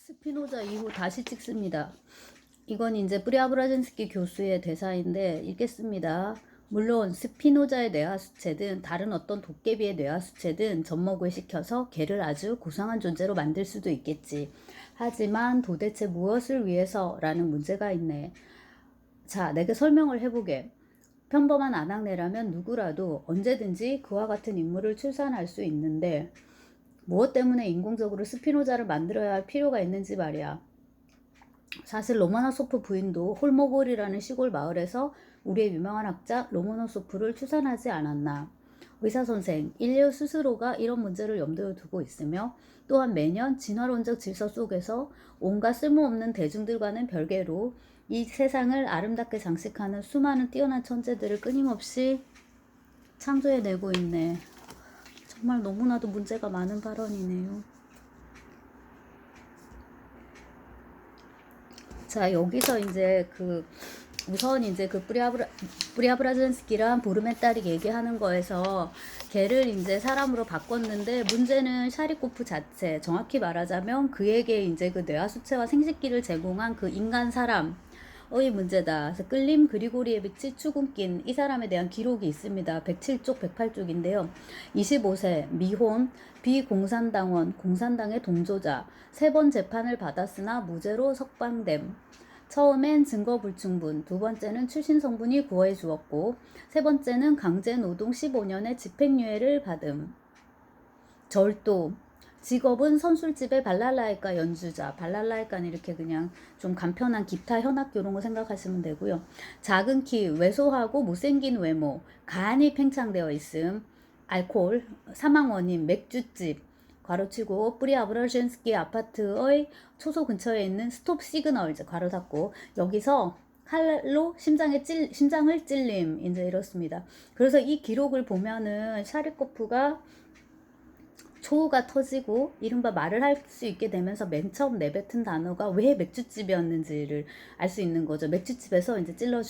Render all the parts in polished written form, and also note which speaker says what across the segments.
Speaker 1: 스피노자 이후 다시 찍습니다. 이건 이제 프리아브라젠스키 교수의 대사인데 읽겠습니다. 물론 스피노자의 뇌하수체든 다른 어떤 도깨비의 뇌하수체든 젖먹을 시켜서 걔를 아주 고상한 존재로 만들 수도 있겠지. 하지만 도대체 무엇을 위해서라는 문제가 있네. 자, 내게 설명을 해보게. 평범한 아낙네라면 누구라도 언제든지 그와 같은 인물을 출산할 수 있는데 무엇 때문에 인공적으로 스피노자를 만들어야 할 필요가 있는지 말이야. 사실 로마노소프 부인도 홀모골이라는 시골 마을에서 우리의 유명한 학자 로마노소프를 추산하지 않았나. 의사선생, 인류 스스로가 이런 문제를 염두에 두고 있으며 또한 매년 진화론적 질서 속에서 온갖 쓸모없는 대중들과는 별개로 이 세상을 아름답게 장식하는 수많은 뛰어난 천재들을 끊임없이 창조해내고 있네. 정말 너무나도 문제가 많은 발언이네요. 자, 여기서 이제 우선 이제 프리아브라젠스키랑 보르멘탈이 얘기하는 거에서 걔를 이제 사람으로 바꿨는데 문제는 샤리코프 자체, 정확히 말하자면 그에게 이제 그 뇌하수체와 생식기를 제공한 그 인간 사람의 문제다. 그래서 끌림 그리고리에비치 추군낀 이 사람에 대한 기록이 있습니다. 107쪽, 108쪽인데요. 25세, 미혼, 비공산당원, 공산당의 동조자, 3번 재판을 받았으나 무죄로 석방됨. 처음엔 증거 불충분, 두 번째는 출신 성분이 구해 주었고, 세 번째는 강제 노동 15년의 집행유예를 받음. 절도, 직업은 선술집의 발랄라이카 연주자. 발랄라이카는 이렇게 그냥 좀 간편한 기타 현악교 이런 거 생각하시면 되고요. 작은 키, 왜소하고 못생긴 외모, 간이 팽창되어 있음. 알코올, 사망 원인, 맥주집, 괄호치고 프리아브라젠스키 아파트의 초소 근처에 있는 스톱 시그널, 이제 괄호 닫고 여기서 칼로 심장을 찔림, 이제 이렇습니다. 그래서 이 기록을 보면은 샤리코프가 초우가 터지고 이른바 말을 할 수 있게 되면서 맨 처음 내뱉은 단어가 왜 맥주집이었는지를 알 수 있는 거죠. 맥주집에서 이제 찔려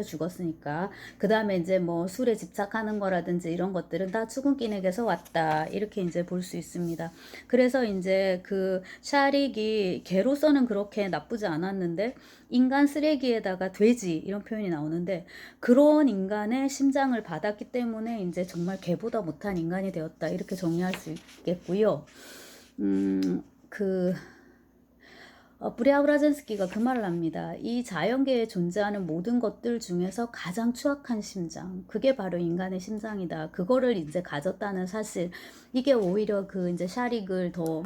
Speaker 1: 죽었으니까. 그 다음에 이제 뭐 술에 집착하는 거라든지 이런 것들은 다 추근kin에게서 왔다. 이렇게 이제 볼 수 있습니다. 그래서 이제 그 샤릭이 개로서는 그렇게 나쁘지 않았는데 인간 쓰레기에다가 돼지 이런 표현이 나오는데 그런 인간의 심장을 받았기 때문에 이제 정말 개보다 못한 인간이 되었다. 이렇게 정리할 수 있겠고요. 브리아브라젠스키가 그 말을 합니다. 이 자연계에 존재하는 모든 것들 중에서 가장 추악한 심장, 그게 바로 인간의 심장이다. 그거를 이제 가졌다는 사실, 이게 오히려 그 이제 샤릭을 더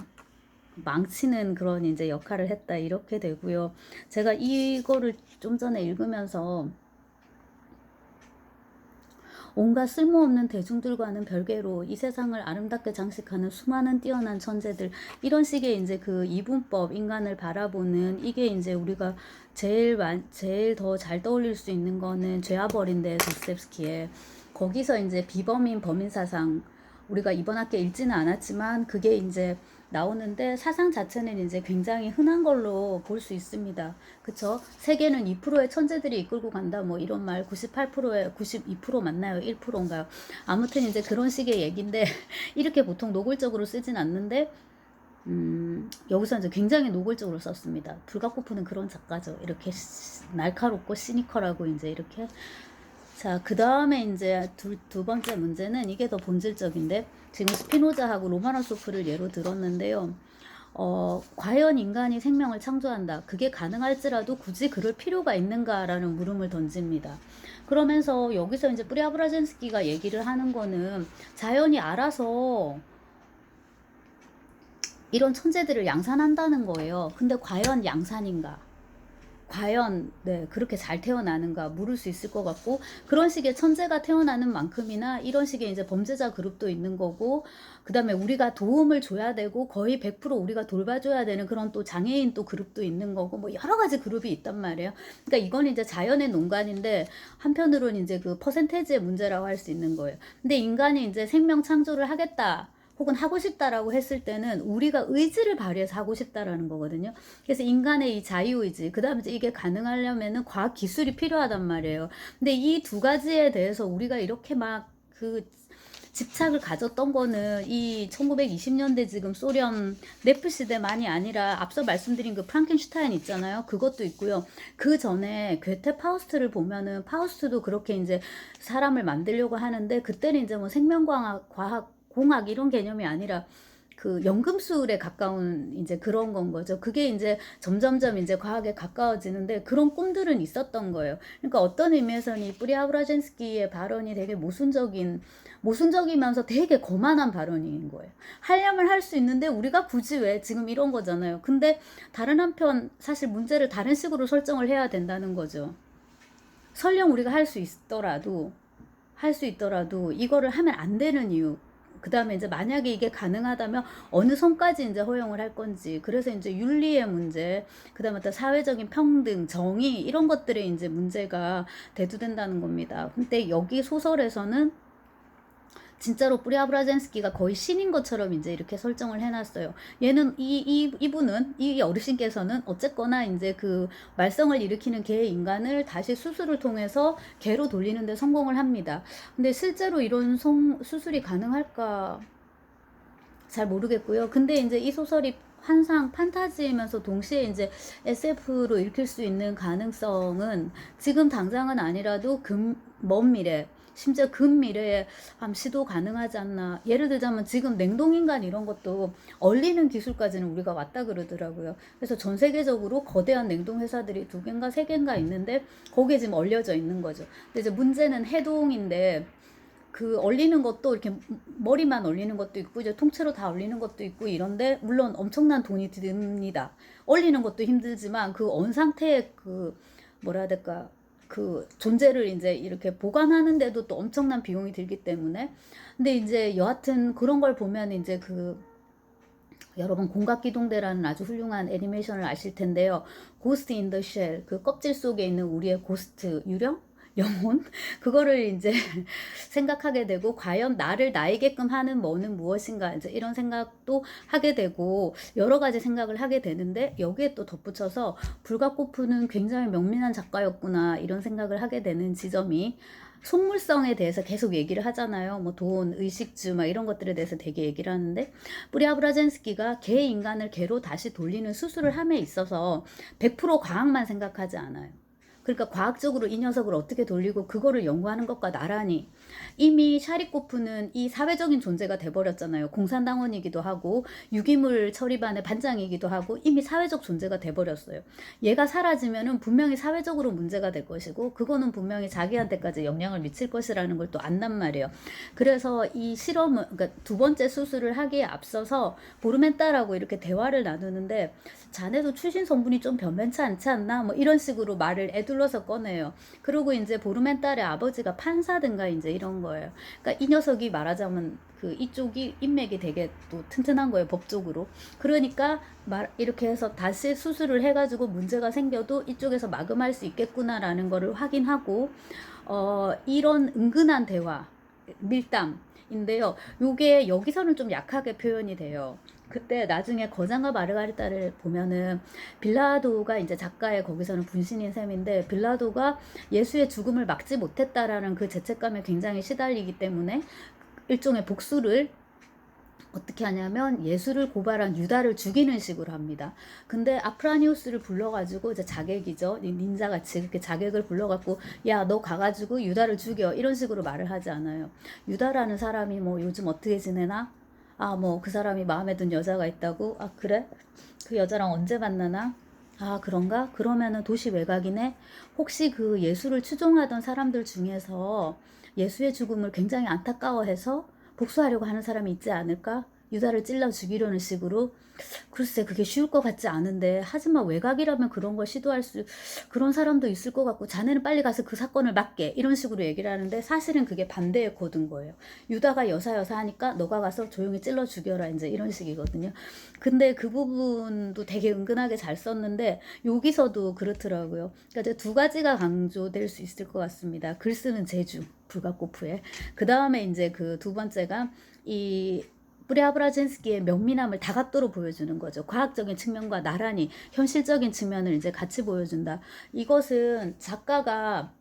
Speaker 1: 망치는 그런 이제 역할을 했다. 이렇게 되고요. 제가 이거를 좀 전에 읽으면서 온갖 쓸모없는 대중들과는 별개로 이 세상을 아름답게 장식하는 수많은 뛰어난 천재들, 이런 식의 이제 그 이분법, 인간을 바라보는 이게 이제 우리가 제일 더 잘 떠올릴 수 있는 거는 죄와벌인데, 도스토옙스키의 거기서 이제 비범인 범인 사상, 우리가 이번 학기에 읽지는 않았지만 그게 이제 나오는데 사상 자체는 이제 굉장히 흔한 걸로 볼 수 있습니다. 그쵸? 세계는 2%의 천재들이 이끌고 간다. 뭐 이런 말 92% 맞나요? 1%인가요? 아무튼 이제 그런 식의 얘기인데 이렇게 보통 노골적으로 쓰진 않는데 여기서 이제 굉장히 노골적으로 썼습니다. 불가코프는 그런 작가죠. 이렇게 날카롭고 시니컬하고 이제 이렇게. 자, 그 다음에 이제 두 번째 문제는 이게 더 본질적인데, 지금 스피노자하고 로마노소프를 예로 들었는데요. 과연 인간이 생명을 창조한다. 그게 가능할지라도 굳이 그럴 필요가 있는가라는 물음을 던집니다. 그러면서 여기서 이제 프리아브라젠스키가 얘기를 하는 거는 자연이 알아서 이런 천재들을 양산한다는 거예요. 근데 과연 양산인가? 과연 그렇게 잘 태어나는가 물을 수 있을 것 같고, 그런 식의 천재가 태어나는 만큼이나 이런 식의 이제 범죄자 그룹도 있는 거고, 그 다음에 우리가 도움을 줘야 되고 거의 100% 우리가 돌봐줘야 되는 그런 또 장애인 또 그룹도 있는 거고, 뭐 여러 가지 그룹이 있단 말이에요. 그러니까 이건 이제 자연의 농간인데 한편으로는 이제 그 퍼센테이지의 문제라고 할 수 있는 거예요. 근데 인간이 이제 생명 창조를 하겠다, 혹은 하고 싶다라고 했을 때는 우리가 의지를 발휘해서 하고 싶다라는 거거든요. 그래서 인간의 이 자유의지, 그 다음에 이게 가능하려면은 과학 기술이 필요하단 말이에요. 근데 이 두 가지에 대해서 우리가 이렇게 막 집착을 가졌던 거는 이 1920년대 지금 소련 네프 시대만이 아니라 앞서 말씀드린 그 프랑켄슈타인 있잖아요. 그것도 있고요. 그 전에 괴테 파우스트를 보면은 파우스트도 그렇게 이제 사람을 만들려고 하는데 그때는 이제 뭐 생명과학, 과학, 공학 이런 개념이 아니라 그 연금술에 가까운 이제 그런 건 거죠. 그게 이제 점점점 이제 과학에 가까워지는데 그런 꿈들은 있었던 거예요. 그러니까 어떤 의미에서는 이 뿌리아브라젠스키의 발언이 되게 모순적이면서 되게 거만한 발언인 거예요. 하려면 할 수 있는데 우리가 굳이 왜 지금 이런 거잖아요. 근데 다른 한편 사실 문제를 다른 식으로 설정을 해야 된다는 거죠. 설령 우리가 할 수 있더라도 이거를 하면 안 되는 이유. 그 다음에 이제 만약에 이게 가능하다면 어느 선까지 이제 허용을 할 건지. 그래서 이제 윤리의 문제, 그 다음에 또 사회적인 평등, 정의, 이런 것들에 이제 문제가 대두된다는 겁니다. 근데 여기 소설에서는 진짜로 뿌리아브라젠스키가 거의 신인 것처럼 이제 이렇게 설정을 해놨어요. 얘는 이분은 이 어르신께서는 어쨌거나 이제 그 말썽을 일으키는 개의 인간을 다시 수술을 통해서 개로 돌리는데 성공을 합니다. 근데 실제로 이런 수술이 가능할까 잘 모르겠고요. 근데 이제 이 소설이 환상 판타지이면서 동시에 이제 SF로 읽힐 수 있는 가능성은 지금 당장은 아니라도 먼 미래, 심지어 근미래에 시도 가능하지 않나. 예를 들자면 지금 냉동인간 이런 것도 얼리는 기술까지는 우리가 왔다 그러더라고요. 그래서 전 세계적으로 거대한 냉동 회사들이 2개인가 3개인가 있는데 거기에 지금 얼려져 있는 거죠. 근데 이제 문제는 해동인데 그 얼리는 것도 이렇게 머리만 얼리는 것도 있고 이제 통째로 다 얼리는 것도 있고 이런데 물론 엄청난 돈이 듭니다. 얼리는 것도 힘들지만 그 언 상태의 그 뭐라 해야 될까 그 존재를 이제 이렇게 보관하는데도 또 엄청난 비용이 들기 때문에 근데 이제 여하튼 그런 걸 보면 이제 그 여러분 공각기동대라는 아주 훌륭한 애니메이션을 아실 텐데요. 고스트 인 더 쉘, 그 껍질 속에 있는 우리의 고스트 유령? 영혼? 그거를 이제 생각하게 되고 과연 나를 나이게끔 하는 뭐는 무엇인가 이제 이런 생각도 하게 되고 여러 가지 생각을 하게 되는데 여기에 또 덧붙여서 불가코프는 굉장히 명민한 작가였구나 이런 생각을 하게 되는 지점이 속물성에 대해서 계속 얘기를 하잖아요. 뭐 돈, 의식주 막 이런 것들에 대해서 되게 얘기를 하는데 뿌리아브라젠스키가 개 인간을 개로 다시 돌리는 수술을 함에 있어서 100% 과학만 생각하지 않아요. 그러니까 과학적으로 이 녀석을 어떻게 돌리고 그거를 연구하는 것과 나란히 이미 샤리코프는 이 사회적인 존재가 돼버렸잖아요. 공산당원이기도 하고 유기물 처리반의 반장이기도 하고 이미 사회적 존재가 돼버렸어요. 얘가 사라지면은 분명히 사회적으로 문제가 될 것이고 그거는 분명히 자기한테까지 영향을 미칠 것이라는 걸 또 안단 말이에요. 그래서 이 실험을 그러니까 2번째 수술을 하기에 앞서서 보르멘타라고 이렇게 대화를 나누는데 자네도 출신 성분이 좀 변변치 않지 않나? 뭐 이런 식으로 말을 애둘러서 꺼내요. 그리고 이제 보르멘탈의 아버지가 판사든가 이제 이런 거예요. 그러니까 이 녀석이 말하자면 그 이쪽이 인맥이 되게 또 튼튼한 거예요, 법적으로. 그러니까 이렇게 해서 다시 수술을 해가지고 문제가 생겨도 이쪽에서 마금할 수 있겠구나라는 거를 확인하고 이런 은근한 대화, 밀담인데요. 요게 여기서는 좀 약하게 표현이 돼요. 그때 나중에 거장과 마르가리타를 보면은 빌라도가 이제 작가의 거기서는 분신인 셈인데 빌라도가 예수의 죽음을 막지 못했다라는 그 죄책감에 굉장히 시달리기 때문에 일종의 복수를 어떻게 하냐면 예수를 고발한 유다를 죽이는 식으로 합니다. 근데 아프라니우스를 불러가지고 이제 자객이죠. 닌자같이 그렇게 자객을 불러갖고 야, 너 가가지고 유다를 죽여 이런 식으로 말을 하지 않아요. 유다라는 사람이 뭐 요즘 어떻게 지내나? 아, 뭐 그 사람이 마음에 든 여자가 있다고? 아, 그래? 그 여자랑 언제 만나나? 아, 그런가? 그러면은 도시 외곽이네? 혹시 그 예수를 추종하던 사람들 중에서 예수의 죽음을 굉장히 안타까워해서 복수하려고 하는 사람이 있지 않을까? 유다를 찔러 죽이려는 식으로. 글쎄, 그게 쉬울 것 같지 않은데, 하지만 외곽이라면 그런 걸 시도할 그런 사람도 있을 것 같고, 자네는 빨리 가서 그 사건을 맡게. 이런 식으로 얘기를 하는데, 사실은 그게 반대의 코드인 거예요. 유다가 여사 하니까 너가 가서 조용히 찔러 죽여라. 이제 이런 식이거든요. 근데 그 부분도 되게 은근하게 잘 썼는데, 여기서도 그렇더라고요. 그러니까 2가지가 강조될 수 있을 것 같습니다. 글 쓰는 재주, 불가코프에. 그 다음에 이제 그 2번째가 이 뿌리아브라젠스키의 명민함을 다각도로 보여주는 거죠. 과학적인 측면과 나란히 현실적인 측면을 이제 같이 보여준다. 이것은 작가가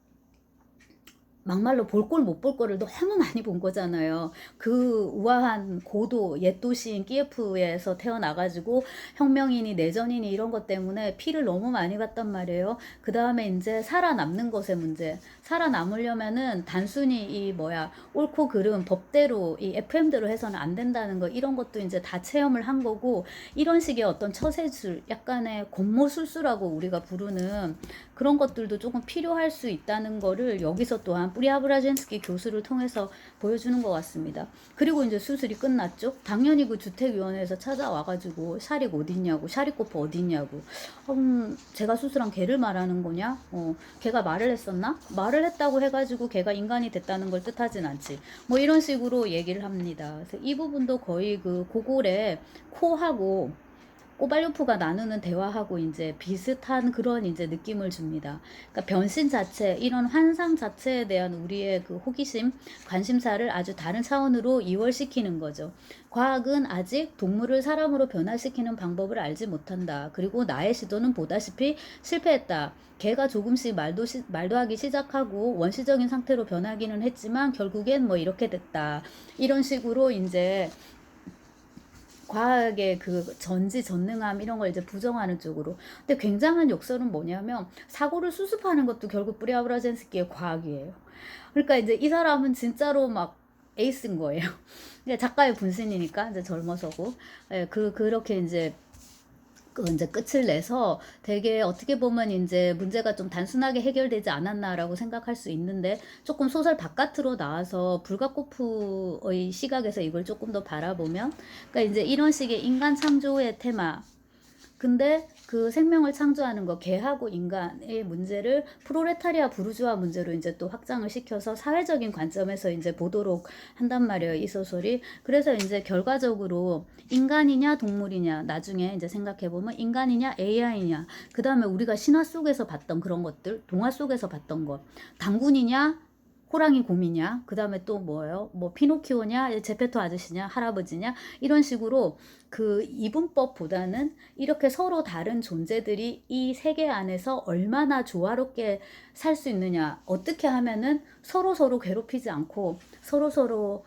Speaker 1: 막말로 볼 꼴 못 볼 거를 너무 많이 본 거잖아요. 그 우아한 고도 옛 도시인 키예프에서 태어나 가지고 혁명이니 내전이니 이런 것 때문에 피를 너무 많이 봤단 말이에요. 그다음에 인제 살아남는 것의 문제. 살아남으려면은 단순히 이 뭐야 옳고 그름 법대로 이 FM대로 해서는 안 된다는 거, 이런 것도 인제 다 체험을 한 거고, 이런 식의 어떤 처세술, 약간의 권모술수라고 우리가 부르는 그런 것들도 조금 필요할 수 있다는 거를 여기서 또한 뿌리아브라젠스키 교수를 통해서 보여주는 것 같습니다. 그리고 이제 수술이 끝났죠. 당연히 그 주택위원회에서 찾아와가지고 샤릭 어딨냐고, 샤리코프 어딨냐고. 제가 수술한 걔를 말하는 거냐? 걔가 말을 했었나? 말을 했다고 해가지고 걔가 인간이 됐다는 걸 뜻하진 않지. 뭐 이런 식으로 얘기를 합니다. 그래서 이 부분도 거의 그 고골에 코하고 꼬발료프가 나누는 대화하고 이제 비슷한 그런 이제 느낌을 줍니다. 그러니까 변신 자체, 이런 환상 자체에 대한 우리의 그 호기심, 관심사를 아주 다른 차원으로 이월시키는 거죠. 과학은 아직 동물을 사람으로 변화시키는 방법을 알지 못한다. 그리고 나의 시도는 보다시피 실패했다. 개가 조금씩 말도 하기 시작하고 원시적인 상태로 변하기는 했지만 결국엔 뭐 이렇게 됐다. 이런 식으로 이제 과학의 그 전지전능함 이런 걸 이제 부정하는 쪽으로. 근데 굉장한 역설은 뭐냐면 사고를 수습하는 것도 결국 뿌리아브라젠스키의 과학이에요. 그러니까 이제 이 사람은 진짜로 막 에이스인 거예요. 작가의 분신이니까 이제 젊어서고, 예, 그렇게 이제 이제 끝을 내서 되게 어떻게 보면 이제 문제가 좀 단순하게 해결되지 않았나라고 생각할 수 있는데, 조금 소설 바깥으로 나와서 불가코프의 시각에서 이걸 조금 더 바라보면, 그러니까 이제 이런 식의 인간 창조의 테마, 근데 그 생명을 창조하는 거, 개하고 인간의 문제를 프로레타리아 부르주아 문제로 이제 또 확장을 시켜서 사회적인 관점에서 이제 보도록 한단 말이에요, 이 소설이. 그래서 이제 결과적으로 인간이냐 동물이냐, 나중에 이제 생각해보면 인간이냐 AI냐, 그 다음에 우리가 신화 속에서 봤던 그런 것들, 동화 속에서 봤던 것, 당군이냐 호랑이 곰이냐, 그 다음에 또 뭐예요? 뭐 피노키오냐, 제페토 아저씨냐, 할아버지냐, 이런 식으로 그 이분법보다는 이렇게 서로 다른 존재들이 이 세계 안에서 얼마나 조화롭게 살 수 있느냐, 어떻게 하면은 서로 괴롭히지 않고 서로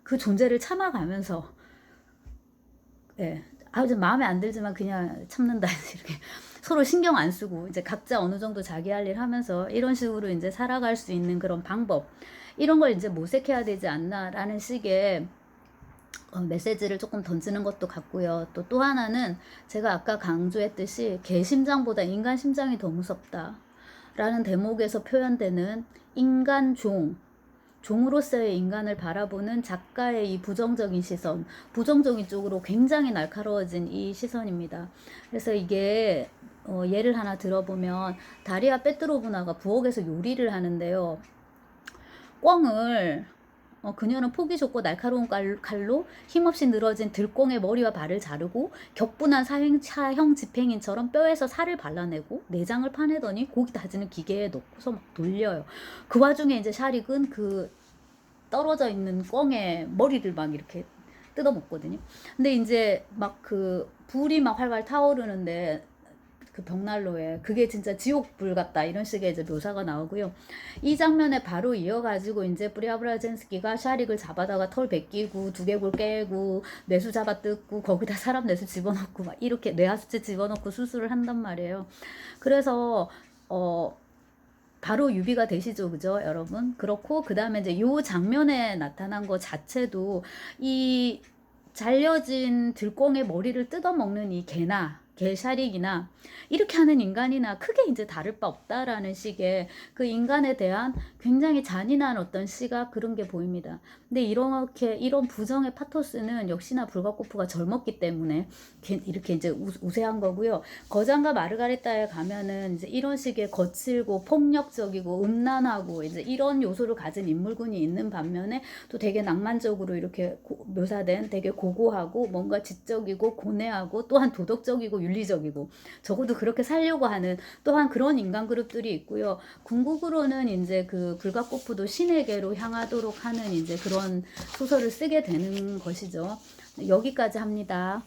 Speaker 1: 그 존재를 참아가면서, 예, 아주 마음에 안 들지만 그냥 참는다 이렇게 서로 신경 안 쓰고 이제 각자 어느 정도 자기 할 일 하면서 이런 식으로 이제 살아갈 수 있는 그런 방법, 이런 걸 이제 모색해야 되지 않나라는 식의 메시지를 조금 던지는 것도 같고요. 또 하나는 제가 아까 강조했듯이 개 심장보다 인간 심장이 더 무섭다 라는 대목에서 표현되는 인간 종으로서의 인간을 바라보는 작가의 이 부정적인 시선, 부정적인 쪽으로 굉장히 날카로워진 이 시선입니다. 그래서 이게 예를 하나 들어보면 다리아 페트로브나가 부엌에서 요리를 하는데요. 꿩을 그녀는 폭이 좁고 날카로운 칼로 힘없이 늘어진 들꽁의 머리와 발을 자르고 격분한 사형 집행인처럼 뼈에서 살을 발라내고 내장을 파내더니 고기 다지는 기계에 넣고서 막 돌려요. 그 와중에 이제 샤릭은 그 떨어져 있는 꿩의 머리를 막 이렇게 뜯어 먹거든요. 근데 이제 막 그 불이 막 활활 타오르는데 그 벽난로에 그게 진짜 지옥불 같다 이런 식의 이제 묘사가 나오고요. 이 장면에 바로 이어가지고 이제 뿌리아브라젠스키가 샤릭을 잡아다가 털 벗기고 두개골 깨고 뇌수 잡아 뜯고 거기다 사람 뇌수 집어넣고 막 이렇게 뇌하수체 집어넣고 수술을 한단 말이에요. 그래서 바로 유비가 되시죠, 그죠, 여러분? 그렇고 그 다음에 이제 요 장면에 나타난 것 자체도 이 잘려진 들꽁의 머리를 뜯어먹는 이 개샤릭이나 이렇게 하는 인간이나 크게 이제 다를 바 없다라는 식의 그 인간에 대한 굉장히 잔인한 어떤 시각, 그런 게 보입니다. 근데 이런 부정의 파토스는 역시나 불가코프가 젊었기 때문에 이렇게 이제 우세한 거고요. 거장과 마르가레타에 가면은 이제 이런 식의 거칠고 폭력적이고 음란하고 이제 이런 요소를 가진 인물군이 있는 반면에 또 되게 낭만적으로 이렇게 묘사된 되게 고고하고 뭔가 지적이고 고뇌하고 또한 도덕적이고 윤리적이고 적어도 그렇게 살려고 하는 또한 그런 인간 그룹들이 있고요. 궁극으로는 이제 그 불가코프도 신에게로 향하도록 하는 이제 그런 소설을 쓰게 되는 것이죠. 여기까지 합니다.